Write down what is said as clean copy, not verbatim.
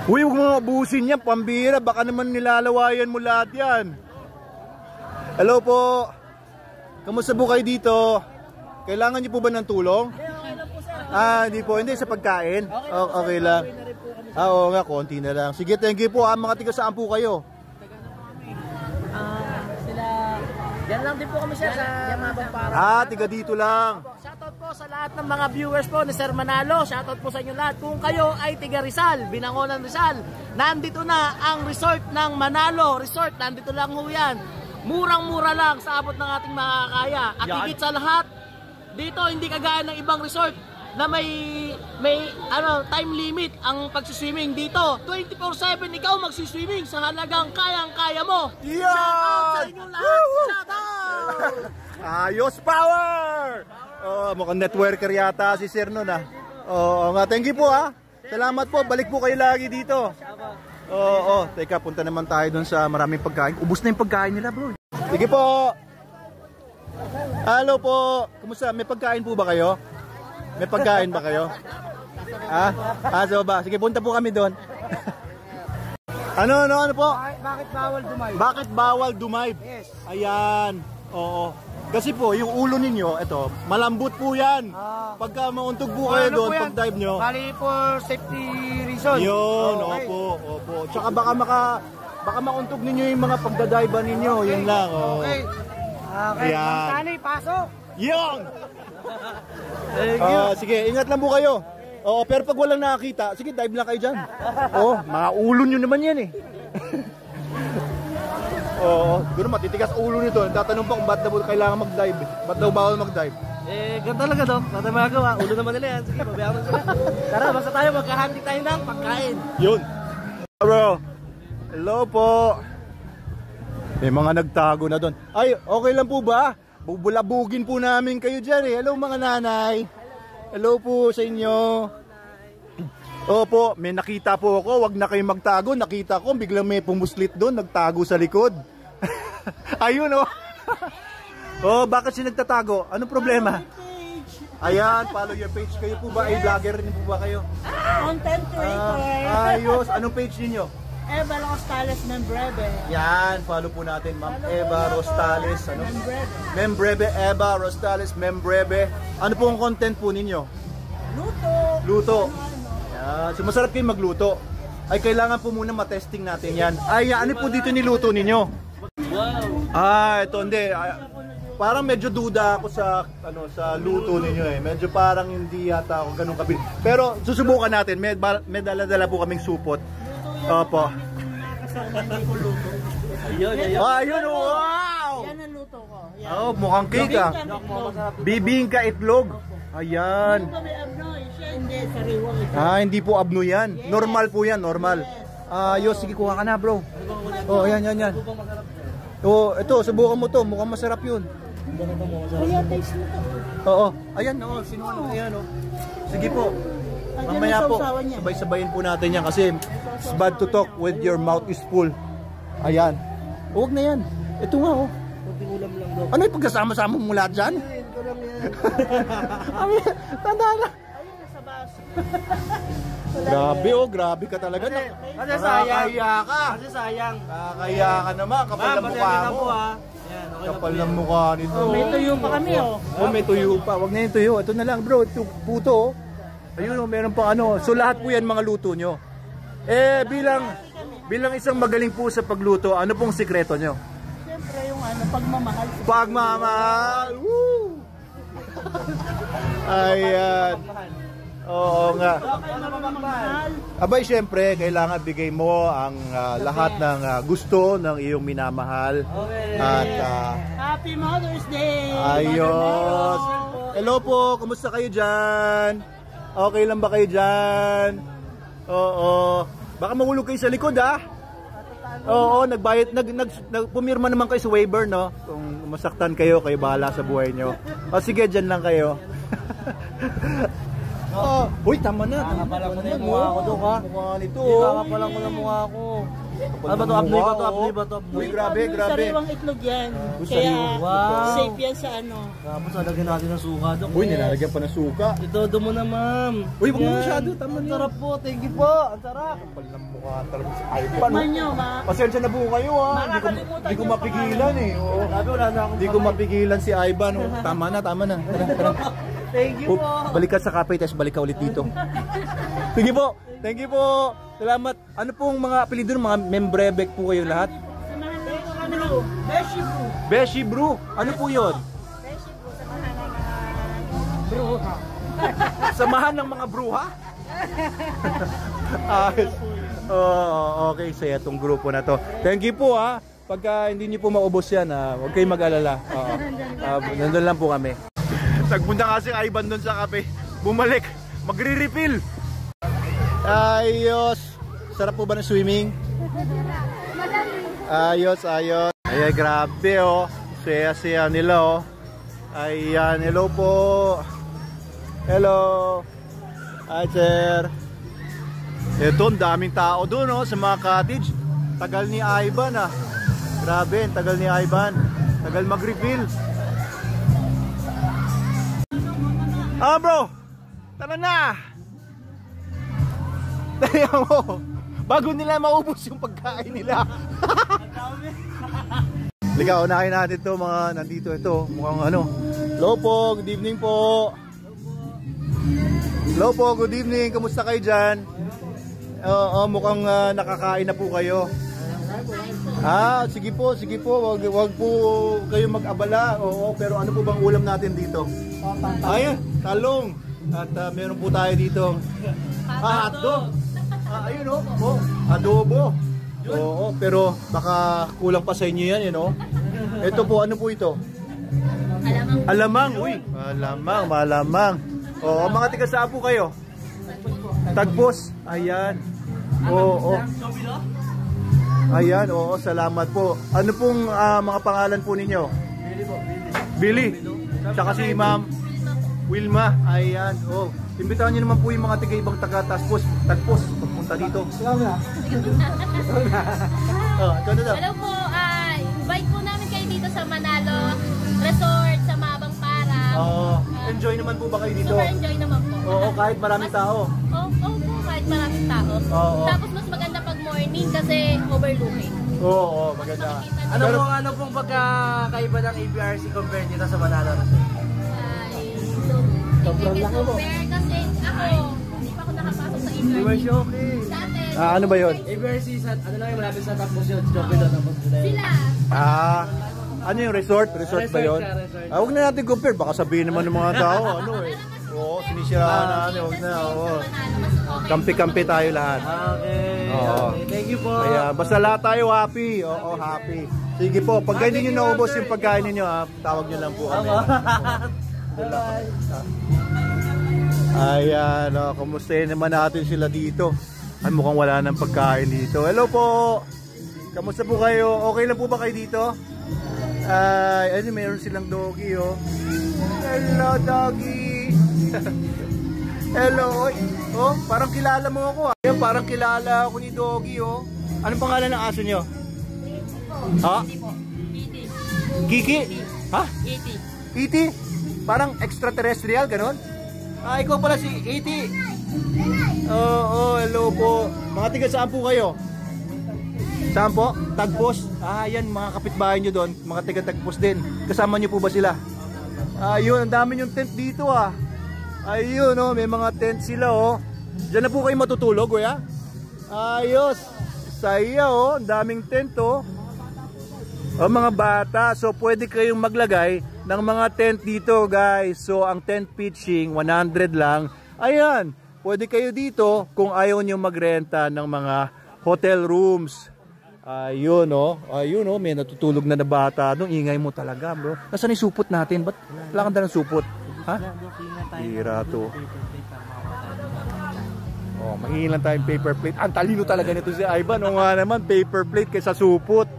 Uy, huwag mo abusin yan, pambira. Baka naman nilalawayan mo lahat yan. Hello po. Kamusta po kayo dito? Kailangan niyo po ba ng tulong? Hindi po. Hindi, sa pagkain? Okay lang. Oo nga, konti na lang. Sige, thank you po. Mga tiga saan po kayo? Yan lang din po kami sir sa Yamabang Para. Tiga dito lang. Shoutout po sa lahat ng mga viewers po ni Sir Manalo. Shoutout po sa inyo lahat. Kung kayo ay tiga Rizal, Binangonan Rizal, nandito na ang resort ng Manalo Resort. Nandito lang ho yan. Murang-mura lang sa abot ng ating makakaya. At higit sa lahat, dito hindi kagaya ng ibang resort na may time limit ang pagsiswimming. Dito 24/7 ikaw magsiswimming sa halagang kayang-kaya mo. Yeah! Shoutout sa inyo lahat. Shoutout! Ayos power! Mukhang networker yata si Sir nun Oo nga, thank you po Salamat po, balik po kayo lagi dito. Teka, punta naman tayo dun sa maraming pagkain. Ubus na yung pagkain nila, bro. Sige po. Hello po. Kumusta? May pagkain po ba kayo? May pagkain ba kayo? So ba? Sige, punta po kami doon. Ano po? Bakit bawal dumayb? Bakit bawal dumayb? Yes. Ayan. Oo. Kasi po, yung ulo ninyo, ito, malambot po yan. Pagka mauntog po kayo doon, pag dive nyo. Bali for safety reason. Yun, opo. Tsaka baka mauntog ninyo yung mga pagdadive ninyo, yun lang. Okay. Ayan. Tani, pasok. Yun! Sige, ingat lang po kayo. Pero pag walang nakakita, sige, dive lang kayo dyan. Mga ulo nyo naman yan doon matitigas ulo nito. Tatanong pa kung ba't daw kailangan mag-dive. Ba't daw bawal mag-dive? Ganun talaga daw. Tata magagawa. Ulo naman nila yan. Sige, pabayaan mo sila. Tara, basta tayo magkahantik tayo ng pagkain. Yun. Bro. Hello po. May mga nagtago na doon. Ay, okay lang po ba? Bubulabugin po namin kayo dyan Hello mga nanay. Hello po sa inyo. Opo, may nakita po ako. Wag na kayo magtago. Nakita ko, biglang may pumuslit doon. Nagtago sa likod. Ayun bakit siya nagtatago? Anong problema? Ayan, follow your page. Kayo po ba ay vlogger rin po ba kayo? Content creator. Ayos. Anong page ninyo? Eva Rostales Membreve. Yan, follow po natin Ma'am Eva Rostales. Membreve Eva Rostales Membreve. Ano po ang content po ninyo? Luto. Yan. So masarap kayo magluto. Ay kailangan po muna matesting natin yan. Ay, ano po dito niluto ninyo? Wow. Ito hindi. Parang medyo duda ako sa luto ninyo Medyo parang hindi yata ako ganun kabili. Pero susubukan natin. May dala-dala po kaming supot. Opo. Ayun, wow! Yan ang luto ko. Mukhang cake Bibingka itlog. Ayan. Hindi, sariwang ito. Hindi po abno yan. Normal po yan, normal. Ayos, sige kuha ka na bro. Yan. Ito, subukan mo to. Mukhang masarap yun. Kuya, taste mo to. Ayan, sinuha na. Ayan, Sige po. Mamaya po, sabay-sabayin po natin yan kasi it's bad to talk with your mouth is full. Ayan. Huwag na yan. Ito nga Ano yung pagkasama-sama mo lahat dyan? Tanda na. Grabe grabe ka talaga. Kasi sayang. Kasi sayang. Kakaya ka naman, kapal ng mukha mo. Kapal ng mukha nito. May tuyo pa kami may tuyo pa. Huwag na yung tuyo. Ito na lang bro, ito, puto Ayun meron pang So lahat po yan mga luto nyo. Bilang isang magaling po sa pagluto, ano pong sikreto nyo? Siyempre yung pagmamahal. Pagmamahal! Woo! Ayan. Oo nga. Abay, siyempre, kailangan bigay mo ang lahat ng gusto ng iyong minamahal. At Happy Mother's Day! ayos. Hello po, kumusta kayo dyan? Okay lang ba kayo dyan? Baka mahulog kayo sa likod nagbayad, pumirma naman kayo sa waiver, no? Kung masaktan kayo, kayo bahala sa buhay nyo. Sige, dyan lang kayo. Uy, tama na. Kakapalang ko na yung mukha ko doon, ha? Mukha nito. Kakapalang ko na mukha ko. Ano ba ito? Abnoy ba ito? Abnoy ba ito? Uy, grabe, grabe. Sariwang itlog yan. Kaya sariwang. Wow. safe yan sa ano. Tapos alagyan natin ng suka doon. Uy, nilalagyan pa ng suka. Ito mo na, ma'am. Uy, wag mo Yan. masyado. Tama Ang na. sarap po. Thank you po. Ang sarap. Kapal ng mukha talaga si Ivan. Tikman nyo, Pasensya na po kayo ha. Hindi ko mapigilan eh. Oo. Sabi, wala na akong Hindi ko mapigilan si Ivan. Oh. Tama na, tama na. Tara, tara. Thank you Oh, po. balik ka sa cafe, tapos balik ka ulit dito. Sige po. Thank you po. Salamat. Ano pong mga apelido ng mga membrebek po kayo lahat? Samahan na yung ano, Beshi Brew. Beshi Brew. Ano po yun? Beshi Brew, samahan na bruha. Samahan ng mga bruha? Ayos. Oh, okay, saya itong grupo na to. Thank you po ha. Pagka hindi niyo po maubos yan, huwag kayong mag-alala. Nandun lang po kami. Nagpunta kasi Ivan doon sa kape. Bumalik. Magre-refill. Ayos. Sarap po ba ng swimming? Ayos, ayos. Ay, grabe oh. Saya-saya nila oh. Ayan, hello po. Hello. Hi sir. Ito, ang daming tao doon oh, sa mga cottage. Tagal ni Ivan ah. Grabe, tagal ni Ivan. Tagal mag-refill. Bro, tara na. Tayo mo. Bago nila maubos yung pagkain nila. Liga, unahin natin to mga nandito ito. Mukhang ano. Hello po, good evening po. Hello po, good evening. Kamusta kayo dyan? Mukhang nakakain na po kayo. Sige po, sige po. Wag po kayo mag-abala. Oo, pero ano po bang ulam natin dito? Ayun, talong. At meron po tayo dito. Hotdog. Ayun oh, adobo. Oo, pero baka kulang pa sa inyo yan, you know. Ito po, ano po ito? Alamang. Uy, malamang. Oo, mga tiga saan po kayo? Tagpos. Ayan. Oo. Ayan, oo, salamat po. Ano pong mga pangalan po ninyo? Billy. Tsaka si Ma'am Wilma. Ayan, oh. Imbitahan niyo naman po yung mga tiga-ibang taga-Tagpos pagpunta dito. Ikaw na daw. Hello po, invite po namin kayo dito sa Manalo Resort sa Mabang Para. Enjoy naman po ba kayo dito? Super enjoy naman po. Oo, kahit maraming tao. Oo po, kahit maraming tao. Oo. Tapos mas maganda pag morning kasi overlooking. Oo, maganda. Ano pong pagkakaiba ng ABRC compared dito sa Manalo Resort? Sobrang laki po. Kasi ako, hindi pa ako nakapasok sa ABRC. Okay. Dati, Ano ba yun? ABRC, ano lang yung malapit sa Tagpos yun? Joke doon. sila. Ano yung resort? Resort ba yun? Resort. Huwag na natin compare. Baka sabihin naman ng mga tao. Ano eh. Oo, sinisiraan na natin. Huwag na. Oo. Kampi-kampi tayo lahat. Okay. Oo. Okay. Thank you po. Kaya basta lahat tayo happy. Oo, happy. Sige po, pag hindi nyo naubos yung pagkain ninyo, tawag nyo lang po kami. Ayan, kumustahin naman natin sila dito. Ay, mukhang wala nang pagkain dito. Hello po! Kamusta po kayo? Okay lang po ba kayo dito? Ay, meron silang doggy oh. Hello doggy! Hello! Oh, parang kilala mo ako ah. Ayun, parang kilala ako ni doggy oh. Anong pangalan ng aso nyo? Ha? Kiki? Ha? E.T. Parang extraterrestrial, ganon? Ikaw pala si E.T. Hello po. Mga tiga saan po kayo? Saan po? Tagpos? Yan, mga kapitbahay nyo doon. Mga tiga Tagpos din. Kasama nyo po ba sila? Ayun, ang dami yung tent dito ah. Ayun, may mga tent sila oh. Diyan na po kayo matutulog, kuya? Ayos. Saya oh, ang daming tent oh. Mga bata, so pwede kayong maglagay ng mga tent dito guys. So ang tent pitching 100 lang. Ayan, pwede kayo dito kung ayaw nyo magrenta ng mga hotel rooms. Ayun oh, may natutulog na bata. Anong ingay mo talaga bro? Nasaan yung supot natin? Ba't wala kang dalang supot? Ha? Hira to. Mahingi lang tayong paper plate. Ang talino talaga nito si Ivan. O nga naman, paper plate kaysa supot.